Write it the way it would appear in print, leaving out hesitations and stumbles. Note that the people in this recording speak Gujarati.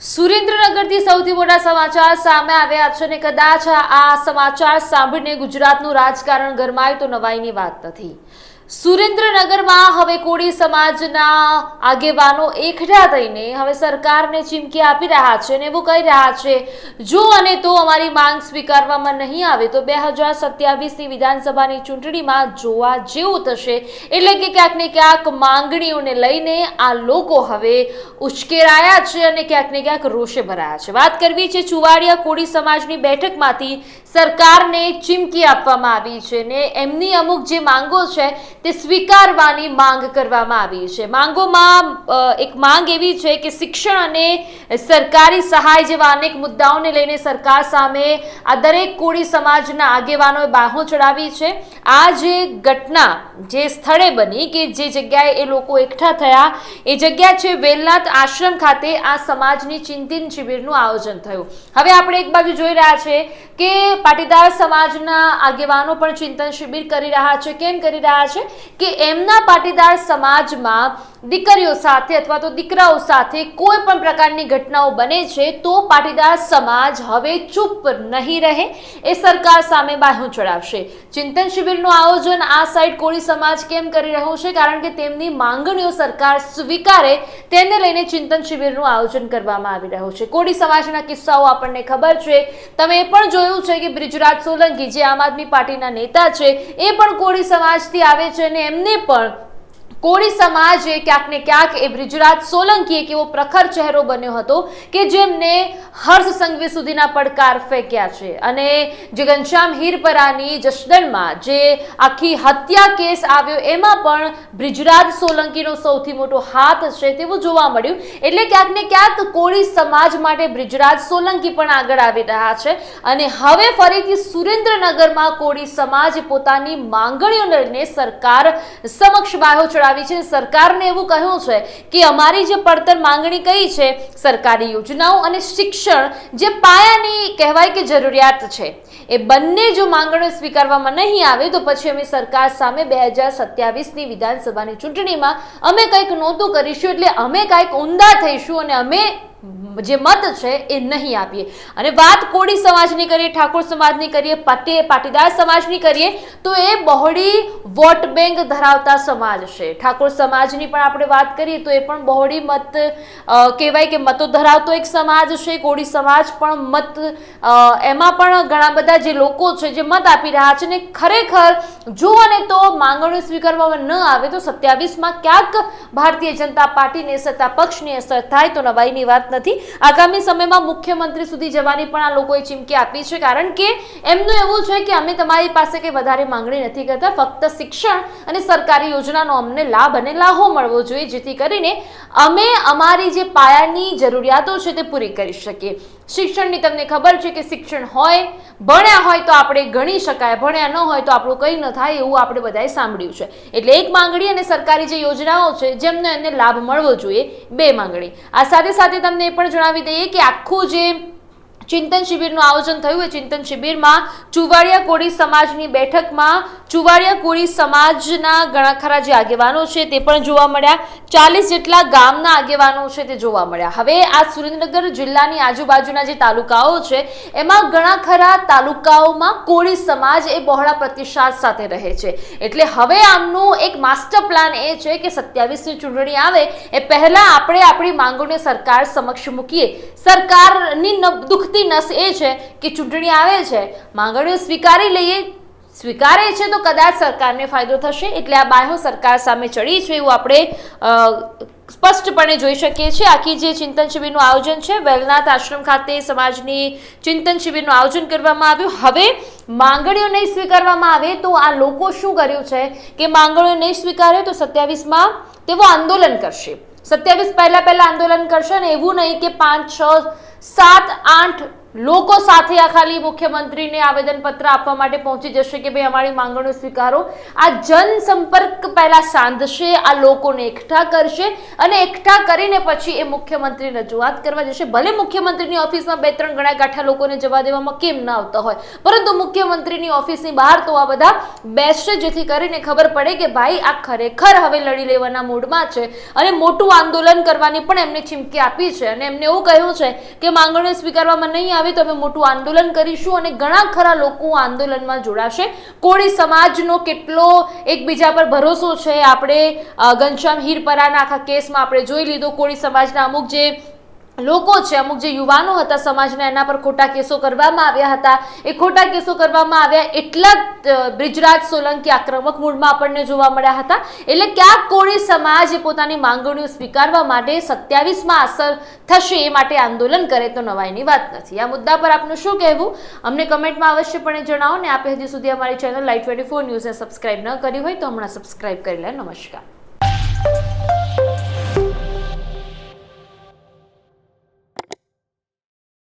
સુરેન્દ્રનગરથી સૌથી મોટા સમાચાર સામે આવ્યા છે અને કદાચ આ સમાચાર સાંભળીને ગુજરાતનું રાજકારણ ગરમાય તો નવાઈની વાત નથી। સુરેન્દ્રનગરમાં હવે કોળી સમાજના આગેવાનો એકઠા થઈને હવે સરકારને ચીમકી આપી રહ્યા છે અને એવું કહી રહ્યા છે, જો અને તો અમારી માંગ સ્વીકારવામાં નહીં આવે તો 2027ની વિધાનસભાની ચૂંટણીમાં જોવા જેવું થશે। એટલે કે ક્યાંક ને ક્યાંક માંગણીઓને લઈને આ લોકો હવે ઉશ્કેરાયા છે અને ક્યાંક ને ક્યાંક રોષે ભરાયા છે। વાત કરવી છે ચુવાડિયા કોળી સમાજની બેઠકમાંથી સરકારને ચીમકી આપવામાં આવી છે ને એમની અમુક જે માંગો છે તે સ્વીકારવાની માંગ કરવામાં આવી છે। માંગોમાં એક માંગ એવી છે કે શિક્ષણ અને સરકારી સહાય જેવા અનેક મુદ્દાઓને લઈને સરકાર સામે આ દરેક કોળી સમાજના આગેવાનોએ બાહો ચડાવી છે। આ જે ઘટના જે સ્થળે બની કે જે જગ્યાએ એ લોકો એકઠા થયા એ જગ્યા છે વેલનાથ આશ્રમ ખાતે આ સમાજની ચિંતન શિબિરનું આયોજન થયું। હવે આપણે એક બાજુ જોઈ રહ્યા છે કે પાટીદાર સમાજના આગેવાનો પણ ચિંતન શિબિર કરી રહ્યા છે। કેમ કરી રહ્યા છે કે એમના પાટીદાર સમાજમાં દીકરીઓ સાથે અથવા તો દીકરાઓ સાથે કોઈ પણ પ્રકારની ઘટનાઓ બને છે તો પાટીદાર સમાજ હવે ચૂપ નહીં રહે, એ સરકાર સામે બાહુ ચડાવશે। ચિંતન શિબિરનું આયોજન આ સાઈડ કોળી સમાજ કેમ કરી રહ્યું છે? કારણ કે તેમની માંગણીઓ સરકાર સ્વીકારે તેને લઈને ચિંતન શિબિરનું આયોજન કરવામાં આવી રહ્યું છે। કોળી સમાજના કિસ્સાઓ આપણને ખબર છે, તમે એ પણ જોયું છે કે બ્રિજરાજ સોલંકી જે આમ આદમી પાર્ટીના નેતા છે એ પણ કોળી સમાજથી આવે છે અને એમને પણ કોળી સમાજે ક્યાંક ને ક્યાંક એ બ્રિજરાજ સોલંકી એક એવો પ્રખર ચહેરો બન્યો હતો કે જેમને હર્ષ સંઘવી સુધીના પડકાર ફેંક્યા છે અને જે ઘનશ્યામ હીરપરાની જસદણમાં જે આખી હત્યા કેસ આવ્યો એમાં પણ બ્રિજરાજ સોલંકીનો સૌથી મોટો હાથ છે તેવું જોવા મળ્યું। એટલે ક્યાંક ને ક્યાંક કોળી સમાજ માટે બ્રિજરાજ સોલંકી પણ આગળ આવી રહ્યા છે અને હવે ફરીથી સુરેન્દ્રનગરમાં કોળી સમાજ પોતાની માંગણીઓને લઈને સરકાર સમક્ષ બાહો ચડાવી છે। સરકારને એવું કહ્યું છે કે અમારી જે પડતર માંગણી કઈ છે, સરકારી યોજનાઓ અને શિક્ષણ જે પાયાની કહેવાય કે જરૂરિયાત છે, એ બંને જો માંગણીઓ સ્વીકારવામાં નહીં આવે તો પછી અમે સરકાર સામે 2027ની વિધાનસભાની ચૂંટણીમાં અમે કંઈક નહોતું કરીશું, એટલે અમે કંઈક ઊંધા થઈશું અને અમે જે મત છે એ નહીં આપીએ। અને વાત કોળી સમાજની કરીએ, ઠાકોર સમાજની કરીએ, પાટીદાર સમાજની કરીએ તો એ બહોળી વોટ બેંક ધરાવતા સમાજ છે। ઠાકોર સમાજની પણ આપણે વાત કરીએ તો એ પણ બહોળી મત કહેવાય કે મતો ધરાવતો એક સમાજ છે। કોળી સમાજ પણ મત એમાં પણ ઘણા બધા જે લોકો છે જે મત આપી રહ્યા છે ને ખરેખર જો અને તો માંગણીઓ સ્વીકારવામાં ન આવે તો 27માં ક્યાંક ભારતીય જનતા પાર્ટીને સત્તા પક્ષની અસર થાય તો નવાઈની વાત નથી। આગામી સમયમાં મુખ્યમંત્રી સુધી જવાની પણ આ લોકોએ ચીમકી આપી છે, કારણ કે એમનું એવું છે કે અમે તમારી પાસે કે વધારે માંગણી નથી કરતા, ફક્ત શિક્ષણ અને સરકારી યોજનાનો અમને લાભ અને લાહો મળવો જોઈએ જેથી કરીને અમે અમારી જે પાયાની જરૂરિયાતો છે તે પૂરી કરી શકીએ। શિક્ષણની તમને ખબર છે કે શિક્ષણ હોય, ભણ્યા હોય તો આપણે ગણી શકાય, ભણ્યા ન હોય તો આપણું કંઈ ન થાય એવું આપણે બધાએ સાંભળ્યું છે। એટલે એક માંગણી અને સરકારી જે યોજનાઓ છે જેમને એને લાભ મળવો જોઈએ, બે માંગણી। આ સાથે સાથે તમને એ પણ જણાવી દઈએ કે આખું જે ચિંતન શિબિરનું આયોજન થયું એ ચિંતન શિબિરમાં ચુવાડિયા કોળી સમાજની બેઠકમાં ચુવાડિયા કોળી સમાજના ઘણા ખરા જે આગેવાનો છે તે પણ જોવા મળ્યા, 40 જેટલા ગામના આગેવાનો છે તે જોવા મળ્યા। હવે આ સુરેન્દ્રનગર જિલ્લાની આજુબાજુના જે તાલુકાઓ છે એમાં ઘણા ખરા તાલુકાઓમાં કોળી સમાજ એ બહોળા પ્રતિસાદ સાથે રહે છે। એટલે હવે આમનું એક માસ્ટર પ્લાન એ છે કે 27ની ચૂંટણી આવે એ પહેલા આપણે આપણી માંગણીઓ સરકાર સમક્ષ મૂકીએ। સરકારની દુખતી નસ એ છે કે ચૂંટણી આવે છે, માંગણીઓ સ્વીકારી લઈએ, સ્વીકારે છે તો કદાચ સરકારને ફાયદો થશે, એટલે આ બાહ્યો સરકાર સામે ચડી છે એવું આપણે સ્પષ્ટપણે જોઈ શકીએ છીએ। આખી જે ચિંતન શિબિરનું આયોજન છે વેલનાથ આશ્રમ ખાતે સમાજની ચિંતન શિબિરનું આયોજન કરવામાં આવ્યું। હવે માંગણીઓ નહીં સ્વીકારવામાં આવે તો આ લોકો શું કર્યું છે કે માંગણીઓ નહીં સ્વીકારે તો 27માં તેઓ આંદોલન કરશે। 27 પહેલા આંદોલન કરશે અને એવું નહીં કે 5, 6, 7, 8 લોકો સાથે આ ખાલી મુખ્યમંત્રીને આવેદનપત્ર આપવા માટે પહોંચી જશે કે ભાઈ અમારી માંગણીઓ સ્વીકારો. આ જનસંપર્ક પહેલા સાંધશે, આ લોકોને એકઠા કરશે અને એકઠા કરીને પછી એ મુખ્યમંત્રી રજૂઆત કરવા જશે. ભલે મુખ્યમંત્રીની ઓફિસમાં 2-3 ગણા ગાંઠા લોકોને જવા દેવામાં કેમ ન આવતા હોય, પરંતુ મુખ્યમંત્રીની ઓફિસની બહાર તો આ બધા બેસશે, જેથી કરીને ખબર પડે કે ભાઈ આ ખરેખર હવે લડી લેવાના મૂડમાં છે અને મોટું આંદોલન કરવાની પણ એમને ચીમકી આપી છે અને એમને એવું કહ્યું છે કે માંગણીઓ સ્વીકારવામાં નહીં આવે તો અમે મોટું આંદોલન કરીશું અને ઘણા ખરા લોકો આંદોલનમાં જોડાશે. કોળી સમાજનો કેટલો એકબીજા પર ભરોસો છે આપણે ઘનશ્યામ હીરપરાના આખા કેસમાં આપણે જોઈ લીધો. કોળી સમાજના અમુક જે લોકો છે, અમુક જે યુવાનો હતા સમાજના, એના પર ખોટા કેસો કરવામાં આવ્યા હતા. એ ખોટા કેસો કરવામાં આવ્યા એટલા બ્રિજરાજ સોલંકી આક્રમક મૂડમાં આપણને જોવા મળ્યા હતા. એટલે ક્યાંક કોળી સમાજ પોતાની માંગણીઓ સ્વીકારવા માટે 27માં અસર થશે એ માટે આંદોલન કરે તો નવાઈની વાત નથી. આ મુદ્દા પર આપનું શું કહેવું અમને કમેન્ટમાં અવશ્યપણે જણાવો ને આપે હજી સુધી અમારી ચેનલ લાઈવ 24 ન્યૂઝને સબસ્ક્રાઇબ ન કરી હોય તો હમણાં સબસ્ક્રાઇબ કરી લે. નમસ્કાર.